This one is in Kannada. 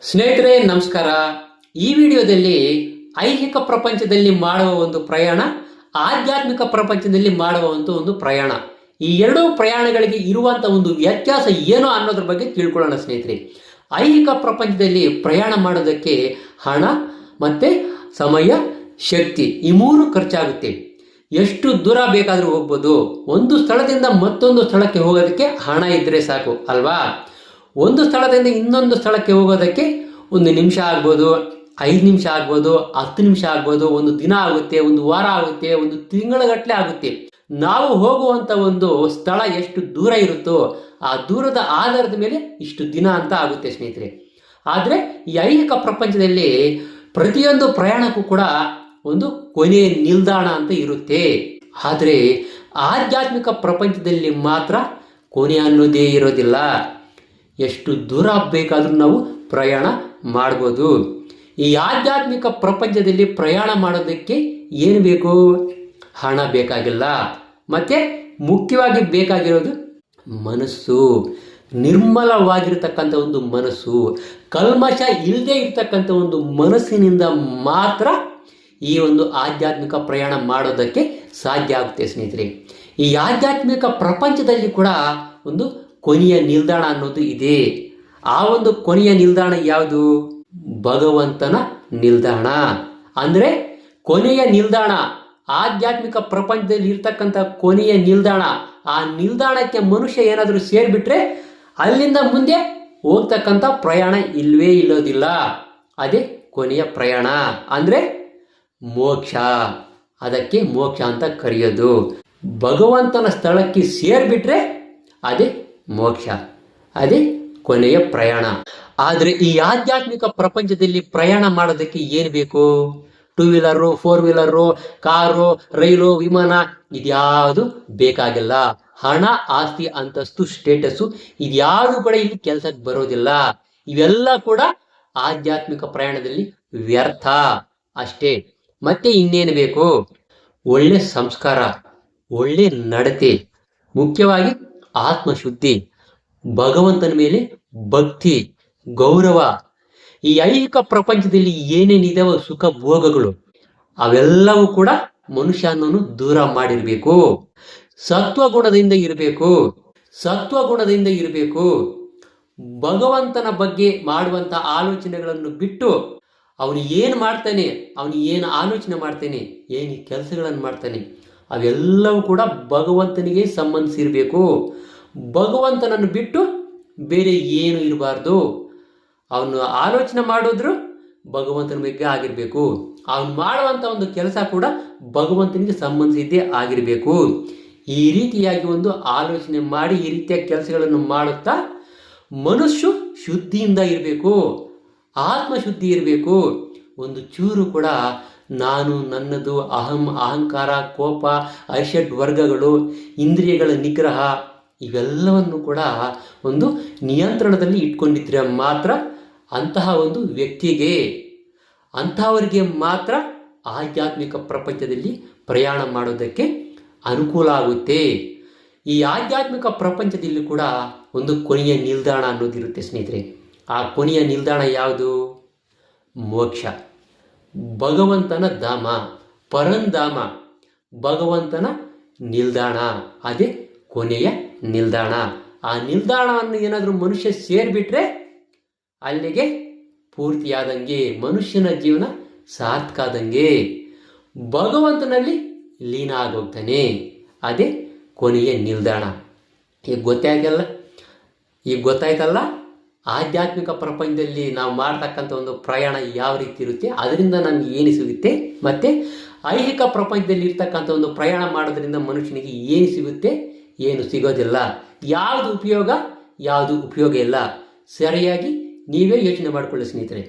ಸ್ನೇಹಿತರೆ ನಮಸ್ಕಾರ. ಈ ವಿಡಿಯೋದಲ್ಲಿ ಐಹಿಕ ಪ್ರಪಂಚದಲ್ಲಿ ಮಾಡುವ ಒಂದು ಪ್ರಯಾಣ, ಆಧ್ಯಾತ್ಮಿಕ ಪ್ರಪಂಚದಲ್ಲಿ ಮಾಡುವ ಒಂದು ಪ್ರಯಾಣ, ಈ ಎರಡೂ ಪ್ರಯಾಣಗಳಿಗೆ ಇರುವಂತ ಒಂದು ವ್ಯತ್ಯಾಸ ಏನು ಅನ್ನೋದ್ರ ಬಗ್ಗೆ ತಿಳ್ಕೊಳ್ಳೋಣ ಸ್ನೇಹಿತರೆ. ಐಹಿಕ ಪ್ರಪಂಚದಲ್ಲಿ ಪ್ರಯಾಣ ಮಾಡೋದಕ್ಕೆ ಹಣ ಮತ್ತೆ ಸಮಯ, ಶಕ್ತಿ ಈ ಮೂರು ಖರ್ಚಾಗುತ್ತೆ. ಎಷ್ಟು ದೂರ ಬೇಕಾದರೂ ಹೋಗ್ಬೋದು. ಒಂದು ಸ್ಥಳದಿಂದ ಮತ್ತೊಂದು ಸ್ಥಳಕ್ಕೆ ಹೋಗೋದಕ್ಕೆ ಹಣ ಇದ್ರೆ ಸಾಕು ಅಲ್ವಾ. ಒಂದು ಸ್ಥಳದಿಂದ ಇನ್ನೊಂದು ಸ್ಥಳಕ್ಕೆ ಹೋಗೋದಕ್ಕೆ 1 ನಿಮಿಷ ಆಗ್ಬೋದು, 5 ನಿಮಿಷ ಆಗ್ಬೋದು, 10 ನಿಮಿಷ ಆಗ್ಬೋದು, ಒಂದು ದಿನ ಆಗುತ್ತೆ, ಒಂದು ವಾರ ಆಗುತ್ತೆ, ಒಂದು ತಿಂಗಳಗಟ್ಟಲೆ ಆಗುತ್ತೆ. ನಾವು ಹೋಗುವಂತ ಒಂದು ಸ್ಥಳ ಎಷ್ಟು ದೂರ ಇರುತ್ತೋ ಆ ದೂರದ ಆಧಾರದ ಮೇಲೆ ಇಷ್ಟು ದಿನ ಅಂತ ಆಗುತ್ತೆ ಸ್ನೇಹಿತರೆ. ಆದರೆ ಈ ಐಹಿಕ ಪ್ರಪಂಚದಲ್ಲಿ ಪ್ರತಿಯೊಂದು ಪ್ರಯಾಣಕ್ಕೂ ಕೂಡ ಒಂದು ಕೊನೆಯ ನಿಲ್ದಾಣ ಅಂತ ಇರುತ್ತೆ. ಆದರೆ ಆಧ್ಯಾತ್ಮಿಕ ಪ್ರಪಂಚದಲ್ಲಿ ಮಾತ್ರ ಕೊನೆ ಅನ್ನೋದೇ ಇರೋದಿಲ್ಲ. ಎಷ್ಟು ದೂರ ಬೇಕಾದರೂ ನಾವು ಪ್ರಯಾಣ ಮಾಡ್ಬೋದು. ಈ ಆಧ್ಯಾತ್ಮಿಕ ಪ್ರಪಂಚದಲ್ಲಿ ಪ್ರಯಾಣ ಮಾಡೋದಕ್ಕೆ ಏನು ಬೇಕು? ಹಣ ಬೇಕಾಗಿಲ್ಲ. ಮತ್ತೆ ಮುಖ್ಯವಾಗಿ ಬೇಕಾಗಿರೋದು ಮನಸ್ಸು, ನಿರ್ಮಲವಾಗಿರ್ತಕ್ಕಂಥ ಒಂದು ಮನಸ್ಸು, ಕಲ್ಮಶ ಇಲ್ಲದೆ ಇರ್ತಕ್ಕಂಥ ಒಂದು ಮನಸ್ಸಿನಿಂದ ಮಾತ್ರ ಈ ಒಂದು ಆಧ್ಯಾತ್ಮಿಕ ಪ್ರಯಾಣ ಮಾಡೋದಕ್ಕೆ ಸಾಧ್ಯ ಆಗುತ್ತೆ ಸ್ನೇಹಿತರೆ. ಈ ಆಧ್ಯಾತ್ಮಿಕ ಪ್ರಪಂಚದಲ್ಲಿ ಕೂಡ ಒಂದು ಕೊನೆಯ ನಿಲ್ದಾಣ ಅನ್ನೋದು ಇದೆ. ಆ ಒಂದು ಕೊನೆಯ ನಿಲ್ದಾಣ ಯಾವುದು? ಭಗವಂತನ ನಿಲ್ದಾಣ. ಅಂದ್ರೆ ಕೊನೆಯ ನಿಲ್ದಾಣ, ಆಧ್ಯಾತ್ಮಿಕ ಪ್ರಪಂಚದಲ್ಲಿ ಇರ್ತಕ್ಕಂಥ ಕೊನೆಯ ನಿಲ್ದಾಣ. ಆ ನಿಲ್ದಾಣಕ್ಕೆ ಮನುಷ್ಯ ಏನಾದರೂ ಸೇರ್ಬಿಟ್ರೆ ಅಲ್ಲಿಂದ ಮುಂದೆ ಹೋಗ್ತಕ್ಕಂಥ ಪ್ರಯಾಣ ಇಲ್ವೇ ಇಲ್ಲೋದಿಲ್ಲ. ಅದೇ ಕೊನೆಯ ಪ್ರಯಾಣ, ಅಂದ್ರೆ ಮೋಕ್ಷ. ಅದಕ್ಕೆ ಮೋಕ್ಷ ಅಂತ ಕರೆಯೋದು. ಭಗವಂತನ ಸ್ಥಳಕ್ಕೆ ಸೇರ್ಬಿಟ್ರೆ ಅದೇ ಮೋಕ್ಷ, ಅದೇ ಕೊನೆಯ ಪ್ರಯಾಣ. ಆದ್ರೆ ಈ ಆಧ್ಯಾತ್ಮಿಕ ಪ್ರಪಂಚದಲ್ಲಿ ಪ್ರಯಾಣ ಮಾಡೋದಕ್ಕೆ ಏನು ಬೇಕು? 2 ವೀಲರು, 4 ವೀಲರು, ಕಾರು, ರೈಲು, ವಿಮಾನ ಇದ್ಯಾವುದು ಬೇಕಾಗಿಲ್ಲ. ಹಣ, ಆಸ್ತಿ, ಅಂತಸ್ತು, ಸ್ಟೇಟಸ್ಸು ಇದ್ಯಾವುದು ಕೂಡ ಇಲ್ಲಿ ಕೆಲಸಕ್ಕೆ ಬರೋದಿಲ್ಲ. ಇವೆಲ್ಲ ಕೂಡ ಆಧ್ಯಾತ್ಮಿಕ ಪ್ರಯಾಣದಲ್ಲಿ ವ್ಯರ್ಥ ಅಷ್ಟೇ. ಮತ್ತೆ ಇನ್ನೇನು ಬೇಕು? ಒಳ್ಳೆ ಸಂಸ್ಕಾರ, ಒಳ್ಳೆ ನಡತೆ, ಮುಖ್ಯವಾಗಿ ಆತ್ಮಶುದ್ಧಿ, ಭಗವಂತನ ಮೇಲೆ ಭಕ್ತಿ, ಗೌರವ. ಈ ಐಹಿಕ ಪ್ರಪಂಚದಲ್ಲಿ ಏನೇನಿದಾವ ಸುಖ ಭೋಗಗಳು ಅವೆಲ್ಲವೂ ಕೂಡ ಮನುಷ್ಯನನ್ನು ದೂರ ಮಾಡಿರ್ಬೇಕು. ಸತ್ವಗುಣದಿಂದ ಇರಬೇಕು. ಭಗವಂತನ ಬಗ್ಗೆ ಮಾಡುವಂತ ಆಲೋಚನೆಗಳನ್ನು ಬಿಟ್ಟು ಅವನು ಏನು ಮಾಡ್ತಾನೆ, ಅವನು ಏನು ಆಲೋಚನೆ ಮಾಡ್ತಾನೆ, ಏನು ಕೆಲಸಗಳನ್ನು ಮಾಡ್ತಾನೆ ಅವೆಲ್ಲವೂ ಕೂಡ ಭಗವಂತನಿಗೆ ಸಂಬಂಧಿಸಿರಬೇಕು. ಭಗವಂತನನ್ನು ಬಿಟ್ಟು ಬೇರೆ ಏನು ಇರಬಾರ್ದು. ಅವನು ಆಲೋಚನೆ ಮಾಡಿದ್ರು ಭಗವಂತನ ಬಗ್ಗೆ ಆಗಿರಬೇಕು. ಅವನು ಮಾಡುವಂಥ ಒಂದು ಕೆಲಸ ಕೂಡ ಭಗವಂತನಿಗೆ ಸಂಬಂಧಿಸಿದ್ದೇ ಆಗಿರಬೇಕು. ಈ ರೀತಿಯಾಗಿ ಒಂದು ಆಲೋಚನೆ ಮಾಡಿ ಈ ರೀತಿಯ ಕೆಲಸಗಳನ್ನು ಮಾಡುತ್ತಾ ಮನುಷ್ಯ ಶುದ್ಧಿಯಿಂದ ಇರಬೇಕು, ಆತ್ಮಶುದ್ಧಿ ಇರಬೇಕು. ಒಂದು ಚೂರು ಕೂಡ ನಾನು, ನನ್ನದು, ಅಹಂಕಾರ, ಕೋಪ, ಐಷಡ್ ವರ್ಗಗಳು, ಇಂದ್ರಿಯಗಳ ನಿಗ್ರಹ ಇವೆಲ್ಲವನ್ನು ಕೂಡ ಒಂದು ನಿಯಂತ್ರಣದಲ್ಲಿ ಇಟ್ಕೊಂಡಿದ್ರೆ ಮಾತ್ರ ಅಂತಹ ಒಂದು ವ್ಯಕ್ತಿಗೆ, ಅಂತಹವರಿಗೆ ಮಾತ್ರ ಆಧ್ಯಾತ್ಮಿಕ ಪ್ರಪಂಚದಲ್ಲಿ ಪ್ರಯಾಣ ಮಾಡೋದಕ್ಕೆ ಅನುಕೂಲ ಆಗುತ್ತೆ. ಈ ಆಧ್ಯಾತ್ಮಿಕ ಪ್ರಪಂಚದಲ್ಲಿ ಕೂಡ ಒಂದು ಕೊನೆಯ ನಿಲ್ದಾಣ ಅನ್ನೋದಿರುತ್ತೆ ಸ್ನೇಹಿತರೆ. ಆ ಕೊನೆಯ ನಿಲ್ದಾಣ ಯಾವುದು? ಮೋಕ್ಷ, ಭಗವಂತನ ಧಾಮ, ಪರಂಧಾಮ, ಭಗವಂತನ ನಿಲ್ದಾಣ. ಅದೇ ಕೊನೆಯ ನಿಲ್ದಾಣ. ಆ ನಿಲ್ದಾಣವನ್ನು ಏನಾದರೂ ಮನುಷ್ಯ ಸೇರ್ಬಿಟ್ರೆ ಅಲ್ಲಿಗೆ ಪೂರ್ತಿಯಾದಂಗೆ, ಮನುಷ್ಯನ ಜೀವನ ಸಾರ್ಥಕ ಆದಂಗೆ, ಭಗವಂತನಲ್ಲಿ ಲೀನ ಆಗೋಗ್ತಾನೆ. ಅದೇ ಕೊನೆಯ ನಿಲ್ದಾಣ. ಈಗ ಗೊತ್ತಾಯ್ತಲ್ಲ ಆಧ್ಯಾತ್ಮಿಕ ಪ್ರಪಂಚದಲ್ಲಿ ನಾವು ಮಾಡ್ತಕ್ಕಂಥ ಒಂದು ಪ್ರಯಾಣ ಯಾವ ರೀತಿ ಇರುತ್ತೆ, ಅದರಿಂದ ನಮ್ಗೆ ಏನು ಸಿಗುತ್ತೆ, ಮತ್ತೆ ಐಹಿಕ ಪ್ರಪಂಚದಲ್ಲಿ ಇರ್ತಕ್ಕಂಥ ಒಂದು ಪ್ರಯಾಣ ಮಾಡೋದ್ರಿಂದ ಮನುಷ್ಯನಿಗೆ ಏನು ಸಿಗುತ್ತೆ, ಏನು ಸಿಗೋದಿಲ್ಲ, ಯಾವುದು ಉಪಯೋಗ, ಯಾವುದು ಉಪಯೋಗ ಇಲ್ಲ. ಸರಿಯಾಗಿ ನೀವೇ ಯೋಚನೆ ಮಾಡಿಕೊಳ್ಳಿ ಸ್ನೇಹಿತರೆ.